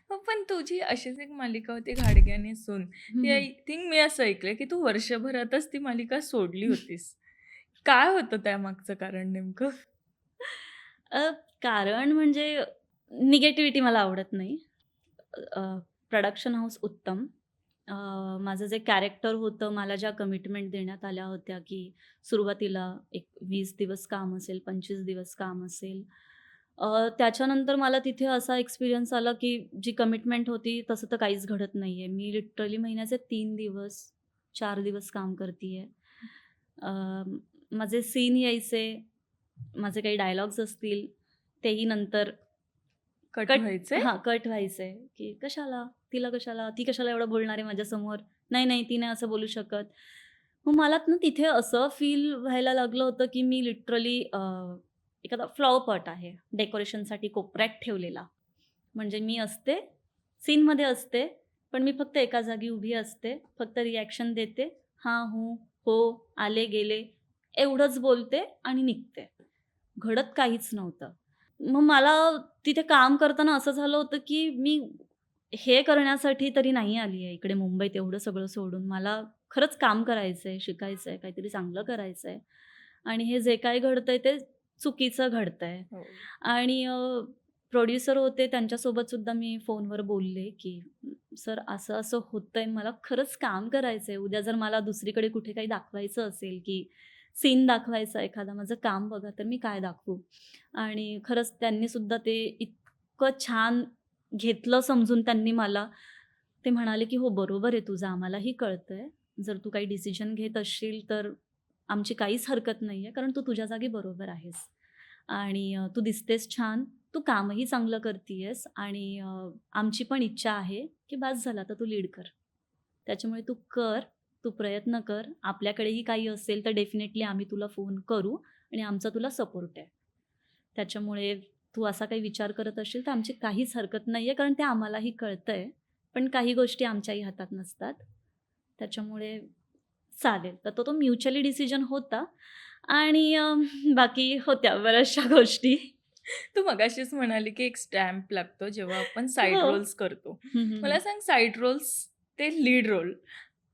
हो, पण तुझी अशीच एक मालिका होती घाडग्याने सून. हं, ती हं. आय थिंक मी असं ऐकलंय, की तू वर्षभरातच ती मालिका सोडली होतीस. काय होतं त्यामागचं कारण नेमकं? अ, कारण म्हणजे निगेटिव्हिटी मला आवडत नाही. प्रोडक्शन हाऊस उत्तम. अ, माझं जे कॅरेक्टर होतं, मला ज्या कमिटमेंट देण्यात आल्या होत्या, की सुरुवातीला एक 20 दिवस काम असेल, 25 दिवस काम असेल. त्याच्यानंतर मला तिथे असा एक्सपिरियन्स आला, की जी कमिटमेंट होती तसं तर काहीच घडत नाहीये. मी लिटरली महिन्याचे 3 दिवस, 4 दिवस काम करतीये. माझे सीन यायचे, माझे काही डायलॉग्स असतील, तेही नंतर कट कट व्हायचे? कट व्हायचंय, की कशाला? तिला कशाला? ती कशाला एवढं बोलणार आहे माझ्यासमोर? नाही, नाही, ती नाही असं बोलू शकत. मग मला ना तिथे असं फील व्हायला लागलं होतं, की मी लिटरली एखादा फ्लॉवर पॉट आहे, डेकोरेशनसाठी कोपऱ्यात ठेवलेला. म्हणजे मी असते, सीनमध्ये असते, पण मी फक्त एका जागी उभी असते. फक्त रिएक्शन देते. हां, हूं, हो, आले, गेले एवढंच बोलते आणि निघते. घडत काहीच नव्हतं. मग मला तिथे काम करताना असं झालं होतं, की मी हे करण्यासाठी तरी नाही आली आहे इकडे मुंबईत एवढं सगळं सोडून. मला खरंच काम करायचंय, शिकायचंय, काहीतरी चांगलं करायचंय आणि हे जे काही घडतंय ते चुकीचं घडतंय. हो. आणि प्रोड्युसर होते त्यांच्यासोबत सुद्धा मी फोनवर बोलले, की "सर असं-असं होतंय. मला खरंच काम करायचंय. उद्या जर मला दुसरीकडे कुठे काही दाखवायचं असेल, की सीन दाखवायचा एखादा, माझं काम बघा, तर मी काय दाखवू?" आणि खरंच त्यांनी सुद्धा ते इतकं छान घेतलं समजून त्यांनी मला. ते म्हणाले, की "हो, बरोबर आहे तुझं. आम्हालाही कळतंय. जर तू काही डिसिजन घेत असशील, तर आमची काहीच हरकत नाहीये, कारण तू तुझ्या जागी बरोबर आहेस. आणि तू दिसतेस छान, तू कामही चांगलं करतीयेस आणि आमची पण इच्छा आहे, की बास झालं आता तू लीड कर. त्याच्यामुळे तू कर, तू प्रयत्न कर. आपल्याकडेही काही असेल तर डेफिनेटली आम्ही तुला फोन करू आणि आमचा तुला सपोर्ट आहे. त्याच्यामुळे तू असा काही विचार करत असशील तर आमची काहीच हरकत नाहीये, कारण ते आम्हालाही कळतंय. पण काही गोष्टी आमच्याही हातात नसतात. त्याच्यामुळे चालेल. तर तो म्युच्युअली डिसिजन होता आणि बाकी होत्या बऱ्याचशा गोष्टी. तू मगाशीच म्हणाली, की एक स्टॅम्प लागतो जेव्हा आपण साइड हो. रोल्स करतो. हं, हं, हं. मला सांग साइड रोल्स ते लीड रोल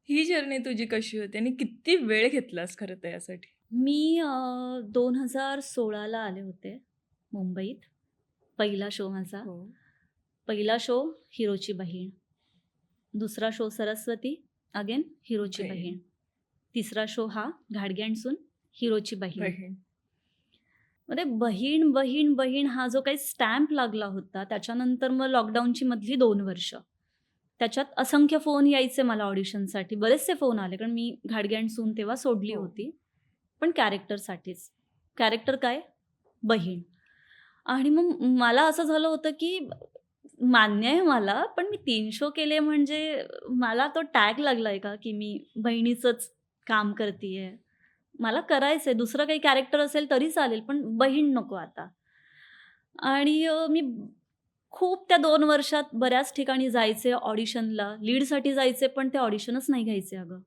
ही जर्नी तुझी कशी होती आणि किती वेळ घेतलास खरं तर यासाठी? मी 2016 ला आले होते मुंबईत. पहिला शो माझा. हो. पहिला शो हिरोची बहीण. दुसरा शो सरस्वती, अगेन हिरोची बहीण, बहीण. तिसरा शो हा घाडगे अँड सून, हिरोची बहीण. बहीण. मग ते बहीण, बहीण, बहीण हा जो काही स्टॅम्प लागला होता, त्याच्यानंतर मग लॉकडाऊनची मधली 2 वर्ष. त्याच्यात असंख्य फोन यायचे मला ऑडिशनसाठी. बरेचसे फोन आले, कारण मी घाडगे अँड सून तेव्हा सोडली हो. होती. पण कॅरेक्टरसाठीच. कॅरेक्टर काय? बहीण. आणि मग मला असं झालं होतं, की मान्य आहे मला, पण मी 3 शो केले म्हणजे मला तो टॅग लागलाय का, की मी बहिणीचंच काम करतीये. मला करायचंय. दुसरं काही कॅरेक्टर असेल तरी चालेल, पण बहीण नको आता. आणि मी खूप त्या 2 वर्षात बऱ्याच ठिकाणी जायचे ऑडिशनला. लीडसाठी जायचे, पण ते ऑडिशनच नाही घ्यायचे अगं.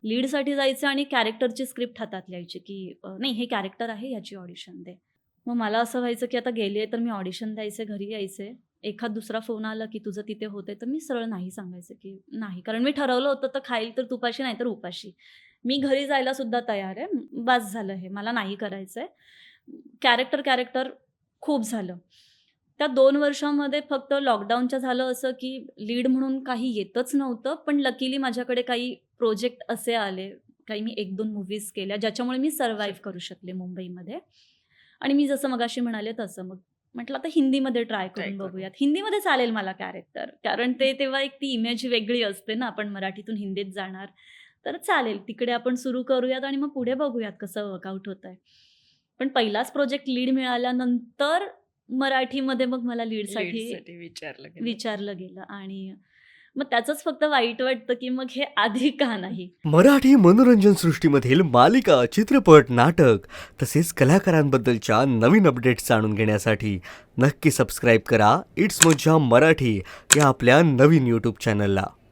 लीडसाठी जायचे आणि कॅरेक्टरची स्क्रिप्ट हातात लिहायची, की नाही हे कॅरेक्टर आहे, ह्याची ऑडिशन दे. मग मला असं व्हायचं, की आता गेलीये तर मी ऑडिशन द्यायचे, घरी यायचे. एखाद दुसरा फोन आला, की तुझं तिथे होतंय, तर मी सरळ नाही सांगायचे, की नाही. कारण मी ठरवलं होतं, तर खाईल तर तुपाशी नाहीतर उपाशी. मी घरी जायला सुद्धा तयार आहे. बास झालं हे, मला नाही करायचंय. कॅरेक्टर, कॅरेक्टर खूप झालं. त्या 2 वर्षामध्ये फक्त लॉकडाऊनच्या झालं असं, की लीड म्हणून काही येतच नव्हतं. पण लकीली माझ्याकडे काही प्रोजेक्ट असे आले, काही मी 1-2 मूव्हीज केल्या, ज्याच्यामुळे मी सर्व्हाईव्ह करू शकले मुंबईमध्ये. आणि मी जसं मगाशी म्हणाले तसं मग म्हटलं आता हिंदीमध्ये ट्राय ट्राय करून करू. बघूयात. हिंदीमध्ये चालेल मला कॅरेक्टर. कारण ते तेव्हा एक ती इमेज वेगळी असते ना, आपण मराठीतून हिंदीत जाणार. तर चालेल तिकडे आपण सुरू करूयात आणि मग पुढे बघूयात कसं वर्कआउट होतंय. पण पहिलाच प्रोजेक्ट लीड मिळाल्यानंतर मराठीमध्ये मग मला लीडसाठी लीडसाठी विचारलं गेलं. विचारलं गेलं आणि मग त्याचंच फक्त वाईट वाटतं, की मग हे आधी का नाही? मराठी मनोरंजन सृष्टीमधील मालिका, चित्रपट, नाटक तसेच कलाकारांबद्दलच्या नवीन अपडेट्स जाणून घेण्यासाठी नक्की सबस्क्राईब करा इट्स मज्जा मराठी या आपल्या नवीन यूट्यूब चॅनलला.